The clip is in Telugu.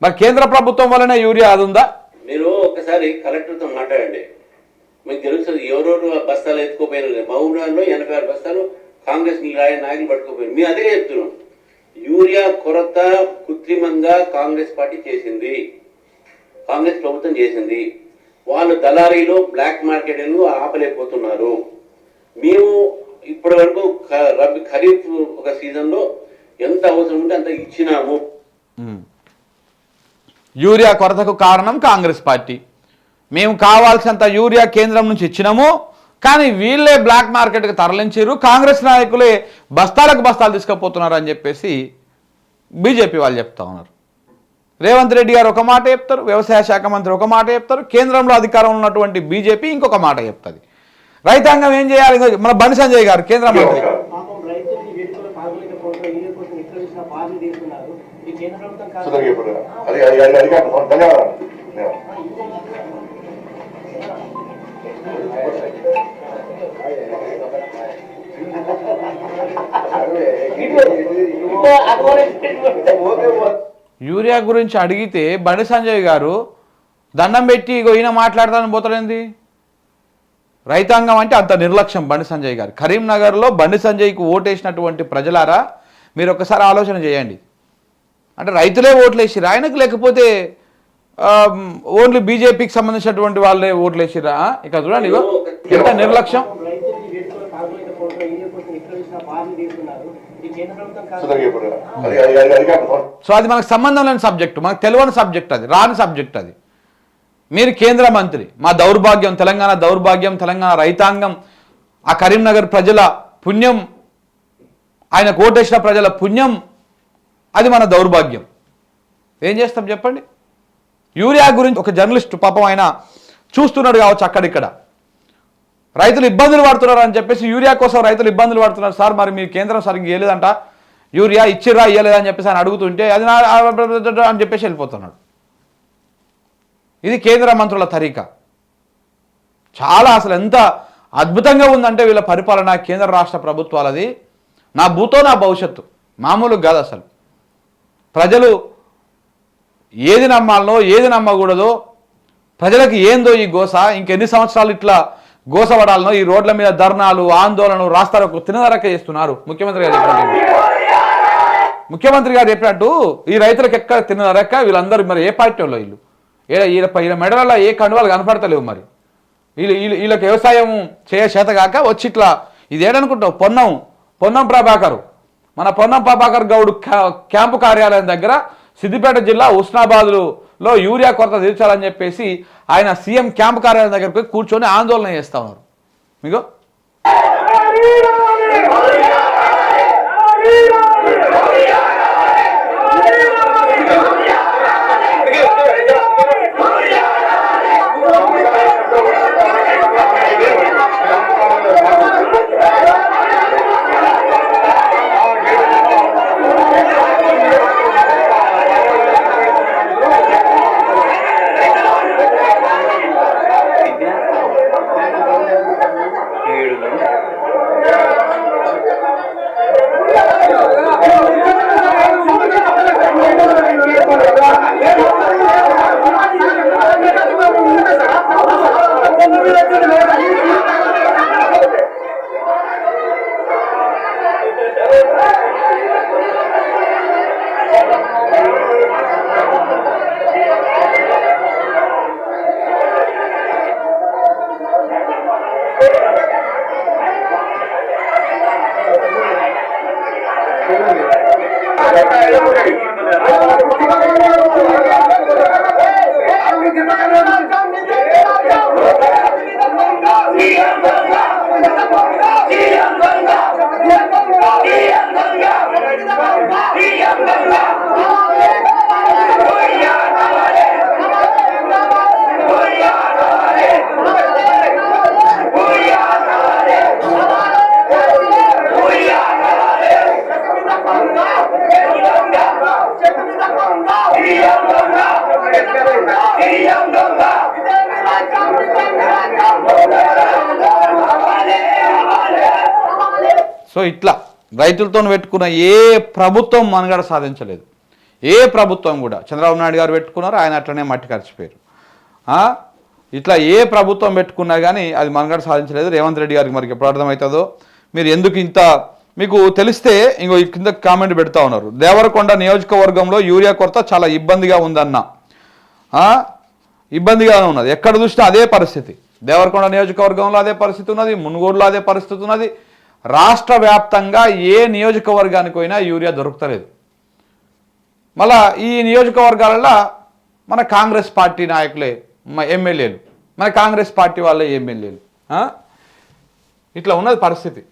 మరి కేంద్ర ప్రభుత్వం వల్లనే యూరియా అది ఉందా? మీరు ఒకసారి కలెక్టర్తో మాట్లాడండి, మీకు తెలుస్తుంది ఎవరెవరు బస్తాలు ఎత్తుకోపోయిన. మహబూబ్నగర్లో 86 బస్తాలు కాంగ్రెస్ నాయకులు పట్టుకోపోయారు. మేము అదే చెప్తున్నాం, యూరియా కొరత కృత్రిమంగా కాంగ్రెస్ పార్టీ చేసింది, కాంగ్రెస్ ప్రభుత్వం చేసింది. వాళ్ళు దళారీలో బ్లాక్ మార్కెట్లు ఆపలేకపోతున్నారు. మేము ఇప్పటి వరకు ఖరీఫ్ ఒక సీజన్లో ఎంత అవసరం ఉంటే అంత ఇచ్చినాము. యూరియా కొరతకు కారణం కాంగ్రెస్ పార్టీ. మేము కావాల్సినంత యూరియా కేంద్రం నుంచి ఇచ్చినాము, కానీ వీళ్ళే బ్లాక్ మార్కెట్కి తరలించారు, కాంగ్రెస్ నాయకులే బస్తాలకు బస్తాలు తీసుకుపోతున్నారు అని చెప్పేసి బీజేపీ వాళ్ళు చెప్తా ఉన్నారు. రేవంత్ రెడ్డి గారు ఒక మాట చెప్తారు, వ్యవసాయ శాఖ మంత్రి ఒక మాట చెప్తారు, కేంద్రంలో అధికారంలో ఉన్నటువంటి బీజేపీ ఇంకొక మాట చెప్తుంది. రైతాంగం ఏం చేయాలి? మన బండి సంజయ్ గారు కేంద్ర మంత్రి యూరియా గురించి అడిగితే బండి సంజయ్ గారు దండం పెట్టి ఈయన మాట్లాడతానని పోతాడేంది? రైతాంగం అంటే అంత నిర్లక్ష్యం బండి సంజయ్ గారు. కరీంనగర్లో బండి సంజయ్కి ఓటేసినటువంటి ప్రజలారా మీరు ఒకసారి ఆలోచన చేయండి. అంటే రైతులే ఓట్లు వేసిరా ఆయనకు, లేకపోతే ఓన్లీ బీజేపీకి సంబంధించినటువంటి వాళ్ళే ఓట్లు వేసిరా? ఇక చూడండి ఎంత నిర్లక్ష్యం. సో అది మనకు సంబంధం లేని సబ్జెక్టు, మనకు తెలియని సబ్జెక్ట్, అది రాని సబ్జెక్ట్. అది మీరు కేంద్ర మంత్రి, మా దౌర్భాగ్యం, తెలంగాణ దౌర్భాగ్యం, తెలంగాణ రైతాంగం, ఆ కరీంనగర్ ప్రజల పుణ్యం, ఆయన కోటేశ్వర ప్రజల పుణ్యం, అది మన దౌర్భాగ్యం. ఏం చేస్తాం చెప్పండి? యూరియా గురించి ఒక జర్నలిస్ట్ పాపం ఆయన చూస్తున్నాడు కావచ్చు అక్కడిక్కడ, రైతులు ఇబ్బందులు పడుతున్నారు అని చెప్పేసి యూరియా కోసం రైతులు ఇబ్బందులు పడుతున్నారు సార్, మరి మీ కేంద్రం సరిగ్గా ఇవ్వలేదంట, యూరియా ఇచ్చిర్రా ఇవ్వలేదని చెప్పేసి ఆయన అడుగుతుంటే అది అని చెప్పేసి వెళ్ళిపోతున్నాడు. ఇది కేంద్ర మంత్రుల తరీకా. చాలా అసలు ఎంత అద్భుతంగా ఉందంటే వీళ్ళ పరిపాలన, కేంద్ర రాష్ట్ర ప్రభుత్వాలది. నా భూతో నా భవిష్యత్తు మామూలు కాదు అసలు. ప్రజలు ఏది నమ్మాలనో ఏది నమ్మకూడదో, ప్రజలకు ఏందో ఈ గోస, ఇంకెన్ని సంవత్సరాలు ఇట్లా గోసపడాలనో, ఈ రోడ్ల మీద ధర్నాలు, ఆందోళనలు, రాస్తారోకో తినదరక చేస్తున్నారు. ముఖ్యమంత్రి గారు చెప్పినట్టు ఈ రైతులకు ఎక్కడ తినదరక, వీళ్ళందరూ మరి ఏ పార్టీ వాళ్ళు వీళ్ళు? ఈయన మెడల ఏ కండువాలు కనపడతలేవు. మరి వీళ్ళకి వ్యవసాయం చేతగాక వచ్చి ఇట్లా ఇది ఏడనుకుంటావు, పొన్నం ప్రభాకర్, మన పొన్నం ప్రభాకర్ గౌడ్ క్యాంపు కార్యాలయం దగ్గర సిద్దిపేట జిల్లా హుస్నాబాద్లో యూరియా కొరత తీర్చాలని చెప్పేసి ఆయన సీఎం క్యాంపు కార్యాలయం దగ్గరకు పోయి కూర్చొని ఆందోళన చేస్తూ ఉన్నారు. మీకు సో ఇట్లా రైతులతో పెట్టుకున్న ఏ ప్రభుత్వం మనుగడ సాధించలేదు. ఏ ప్రభుత్వం కూడా చంద్రబాబు నాయుడు గారు పెట్టుకున్నారు, ఆయన అట్లనే మట్టి ఖర్చిపోయారు. ఇట్లా ఏ ప్రభుత్వం పెట్టుకున్నా కానీ అది మనగడ సాధించలేదు. రేవంత్ రెడ్డి గారికి మరి ఎప్పుడు అర్థమవుతుందో, మీరు ఎందుకు ఇంత మీకు తెలిస్తే ఇంకో కింద కామెంట్ పెడతా ఉన్నారు. దేవరకొండ నియోజకవర్గంలో యూరియా కొరత చాలా ఇబ్బందిగా ఉందన్న. ఇబ్బందిగానే ఉన్నది, ఎక్కడ చూసినా అదే పరిస్థితి. దేవరకొండ నియోజకవర్గంలో అదే పరిస్థితి ఉన్నది, మునుగోడులో అదే పరిస్థితి ఉన్నది. రాష్ట్ర వ్యాప్తంగా ఏ నియోజకవర్గానికి పోయినా యూరియా దొరుకుతలేదు. మళ్ళా ఈ నియోజకవర్గాలలో మన కాంగ్రెస్ పార్టీ నాయకులే ఎమ్మెల్యేలు, మన కాంగ్రెస్ పార్టీ వాళ్ళే ఎమ్మెల్యేలు. ఇట్లా ఉన్నది పరిస్థితి.